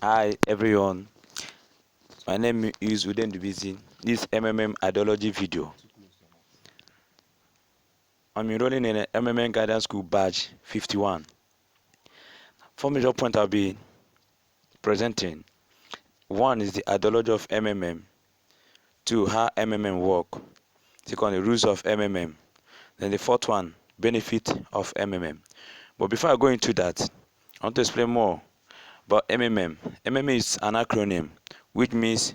Hi everyone, my name is Udeh Ndubuisi. This MMM ideology video. I'm enrolling in a MMM Guidance School Badge 51. Four major points I'll be presenting. One is the ideology of MMM. Two, how MMM work. Second, the rules of MMM. Then the fourth one, benefit of MMM. But before I go into that, I want to explain more about MMM. MMM is an acronym which means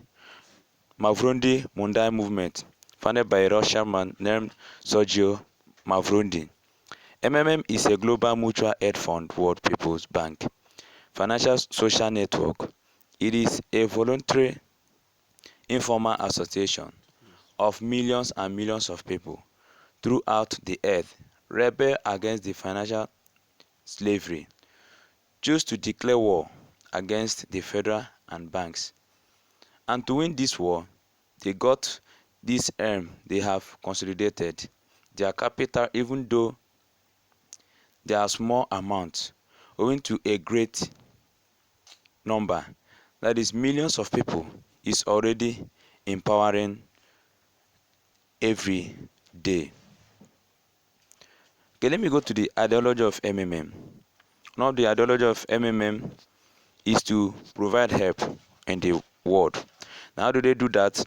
Mavrondi Mundai Movement, founded by a Russian man named Sergio Mavrondi. MMM is a global mutual aid fund world people's bank financial social network. It is a voluntary informal association of millions and millions of people throughout the earth rebel against the financial slavery, choose to declare war against the federal and banks. And to win this war, they got this they have consolidated their capital even though they are small amounts owing to a great number, that is millions of people, is already empowering every day. Okay, let me go to the ideology of MMM. Now the ideology of MMM is to provide help in the world. Now how do they do that?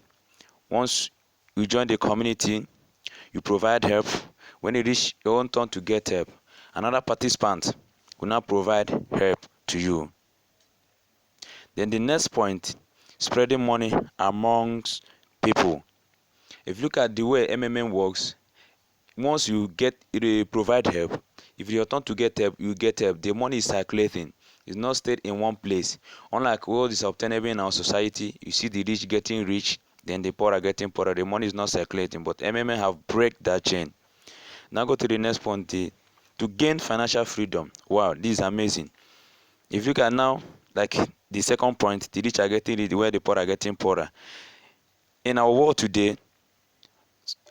Once you join the community, you provide help. When it reach your own turn to get help, another participant will now provide help to you. Then the next point, spreading money amongst people. If you look at the way MMM works, once you provide help, if your turn to get help, you get help. The money is circulating. It's not stayed in one place. Unlike what is obtainable in our society, you see the rich getting rich, then the poor are getting poorer. The money is not circulating. But MMM have break that chain. Now go to the next point. To gain financial freedom. Wow, this is amazing. If you look at now, like the second point, the rich are getting rich, where the poor are getting poorer. In our world today,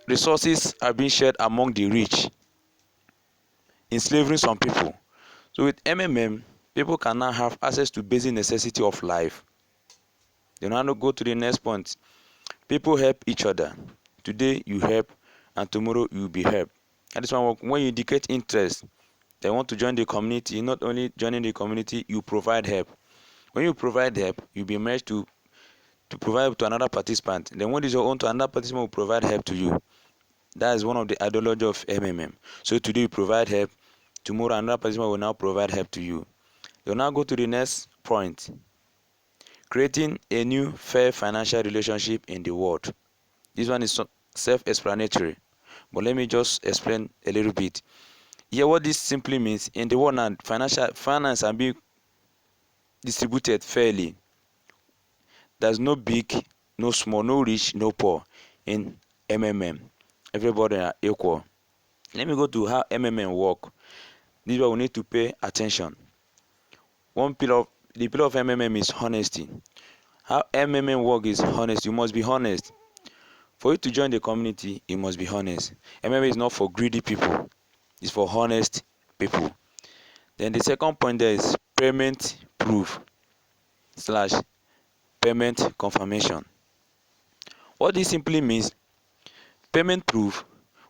resources are being shared among the rich, enslaving some people. So with MMM, people can now have access to basic necessity of life. Then now go to the next point. People help each other. Today you help, and tomorrow you will be helped. And this one, when you indicate interest, they want to join the community. Not only joining the community, you provide help. When you provide help, you'll be merged to provide to another participant. Then when it's your own to another participant will provide help to you. That is one of the ideology of MMM. So today you provide help, tomorrow another participant will now provide help to you. You'll now go to the next point. Creating a new fair financial relationship in the world. This one is self-explanatory, but let me just explain a little bit. Here, what this simply means, in the world now, finance are being distributed fairly. There's no big, no small, no rich, no poor in MMM. Everybody are equal. Let me go to how MMM work. This is where we need to pay attention. The pillar of MMM is honesty. How MMM work is honest. You must be honest. For you to join the community, you must be honest. MMM is not for greedy people. It's for honest people. Then the second point there is payment proof / payment confirmation. What this simply means, payment proof,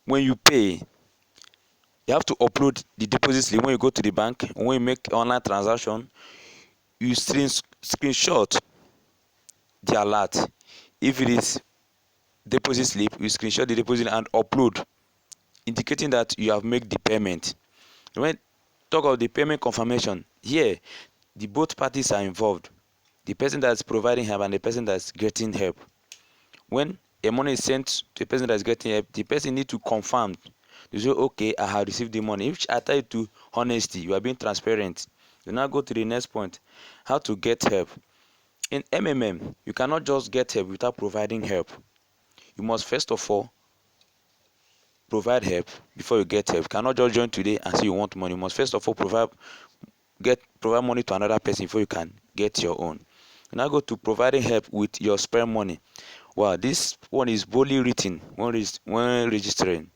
when you pay, you have to upload the deposit slip. When you go to the bank, when you make online transaction, you screenshot the alert. If it is deposit slip, you screenshot the deposit and upload, indicating that you have made the payment. When talk of the payment confirmation, here the both parties are involved, the person that's providing help and the person that's getting help. When a money is sent to a person that's getting help, the person need to confirm. You say, okay, I have received the money. Which I tie to honesty, you are being transparent. You now go to the next point, how to get help. In MMM, you cannot just get help without providing help. You must first of all provide help before you get help. You cannot just join today and say you want money. You must first of all provide money to another person before you can get your own. You now go to providing help with your spare money. Wow, this one is boldly written when registering.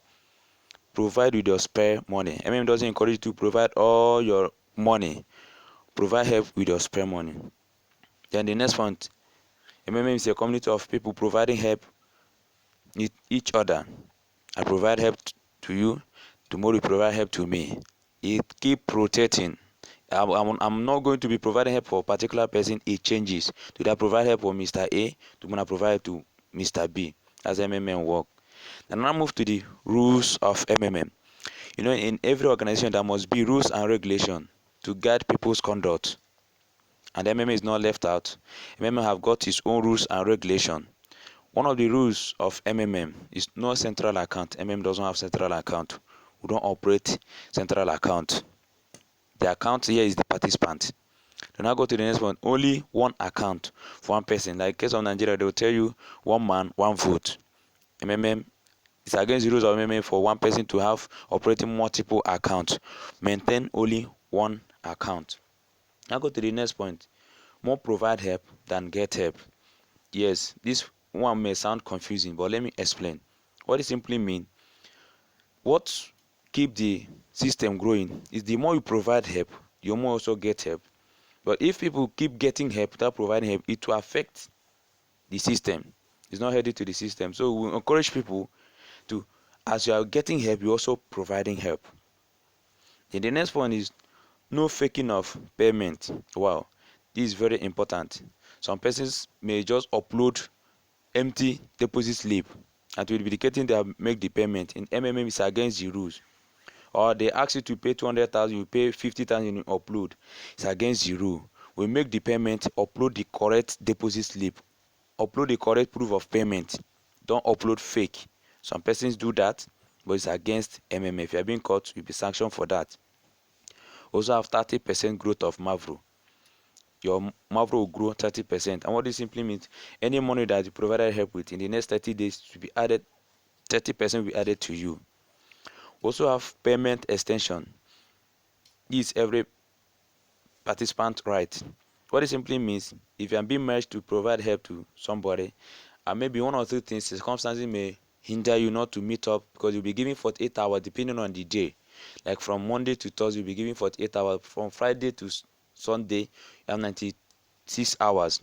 Provide with your spare money. MM doesn't encourage you to provide all your money. Provide help with your spare money. Then the next point, MMM is a community of people providing help each other. I provide help to you, tomorrow you provide help to me. It keep rotating. I'm not going to be providing help for a particular person. It changes. Today I provide help for Mr. A, tomorrow I provide help to Mr. B. That's MMM work. And now move to the rules of MMM. In every organization there must be rules and regulation to guide people's conduct. And MMM is not left out. MMM have got its own rules and regulation. One of the rules of MMM is no central account. MMM doesn't have central account. We don't operate central account. The account here is the participant. Then I go to the next one. Only one account for one person. Like case of Nigeria, they will tell you 1 man, 1 vote. MMM is against the rules of MMM for one person to have operating multiple accounts. Maintain only one account. Now go to the next point. More provide help than get help. Yes, this one may sound confusing, but let me explain. What it simply means, what keep the system growing is the more you provide help, you more also get help. But if people keep getting help without providing help, it will affect the system. It's not headed to the system. So we encourage people to, as you are getting help, you're also providing help. Then the next one is no faking of payment. Wow, this is very important. Some persons may just upload empty deposit slip and will be indicating they have make the payment. In MMM, it's against the rules. Or they ask you to pay 200,000, you pay 50,000, you upload. It's against the rule. We make the payment, upload the correct deposit slip, upload the correct proof of payment. Don't upload fake. Some persons do that, but it's against MMM. If you are being caught, you'll be sanctioned for that. Also have 30% growth of Mavro. Your Mavro will grow 30%. And what this simply means, any money that you provided help with in the next 30 days to be added, 30% will be added to you. Also have payment extension. This is every participant right. What it simply means, if you are being merged to provide help to somebody, and maybe one or two things, circumstances may hinder you not to meet up because you'll be giving 48 hours depending on the day. Like from Monday to Thursday, you'll be giving 48 hours. From Friday to Sunday, you have 96 hours.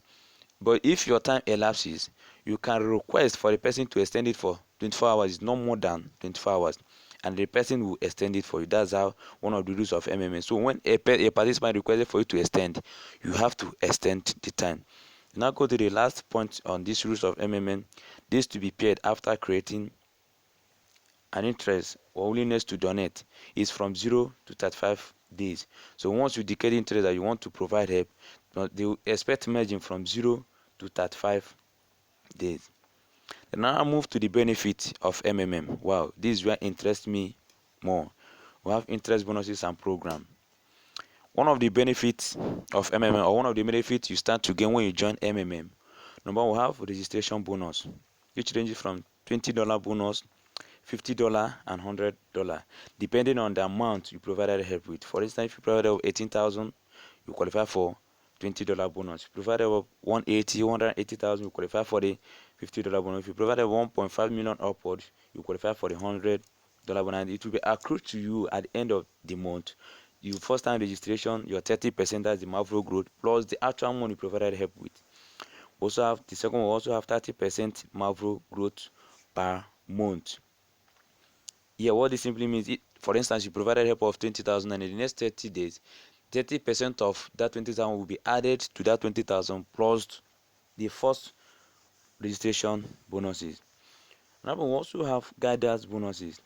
But if your time elapses, you can request for the person to extend it for 24 hours. It's no more than 24 hours. And the person will extend it for you. That's how one of the rules of MMM. So when a participant requested for you to extend, you have to extend the time. Now go to the last point on these rules of MMM. This to be paid after creating an interest or willingness to donate is from 0 to 35 days. So once you declare interest that you want to provide help, they will expect margin from 0 to 35 days. And now I move to the benefit of MMM. Wow, this is where interests me more. We have interest bonuses and program. One of the benefits of MMM, or one of the benefits you start to gain when you join MMM, number one, we have registration bonus, which ranges from $20 bonus, $50 and $100, depending on the amount you provided help with. For instance, if you provided 18,000, you qualify for $20 bonus. If you provided 180,000, you qualify for the $50 bonus. If you provided 1.5 million upwards, you qualify for the $100 bonus. And it will be accrued to you at the end of the month. You first time registration, your 30%, that's the Mavro growth, plus the actual money you provided help with. Also have the second one, also have 30% Mavro growth per month. Yeah, what this simply means, for instance, you provided help of 20,000, and in the next 30 days, 30% of that 20,000 will be added to that 20,000 plus the first registration bonuses. Now we also have guiders bonuses.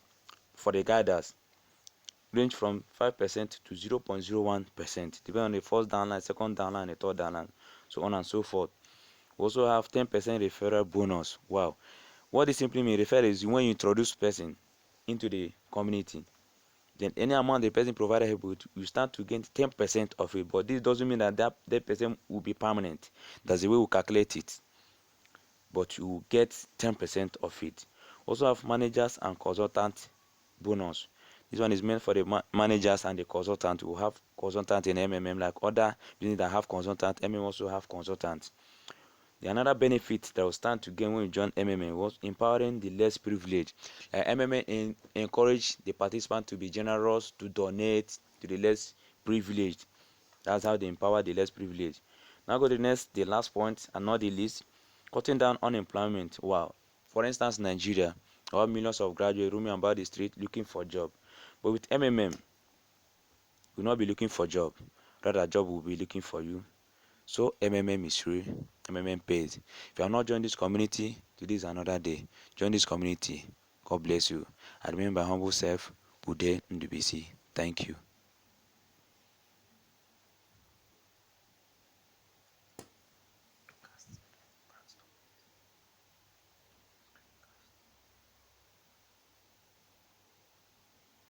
For the guiders, range from 5% to 0.01%, depending on the first downline, second downline, and the third downline, so on and so forth. We also have 10% referral bonus. Wow. What this simply means, referral is when you introduce person into the community. Then any amount the person provided help with, you start to gain 10% of it. But this doesn't mean that person will be permanent. That's the way we calculate it. But you will get 10% of it. Also have managers and consultant bonus. This one is meant for the managers and the consultant. We have consultant in MMM, like other businesses that have consultant. MMM also have consultants. The another benefit that will stand to gain when you join MMM was empowering the less privileged. MMM encourage the participant to be generous, to donate to the less privileged. That's how they empower the less privileged. Now go to the last point, and not the least, cutting down unemployment. Wow. For instance, Nigeria, or millions of graduates roaming about the street looking for job. But with MMM, you will not be looking for job. Rather, job will be looking for you. So MMM is free. MMM pays. If you are not joined this community, today is another day. Join this community. God bless you. I remain my humble self, Udeh Ndubuisi. Thank you.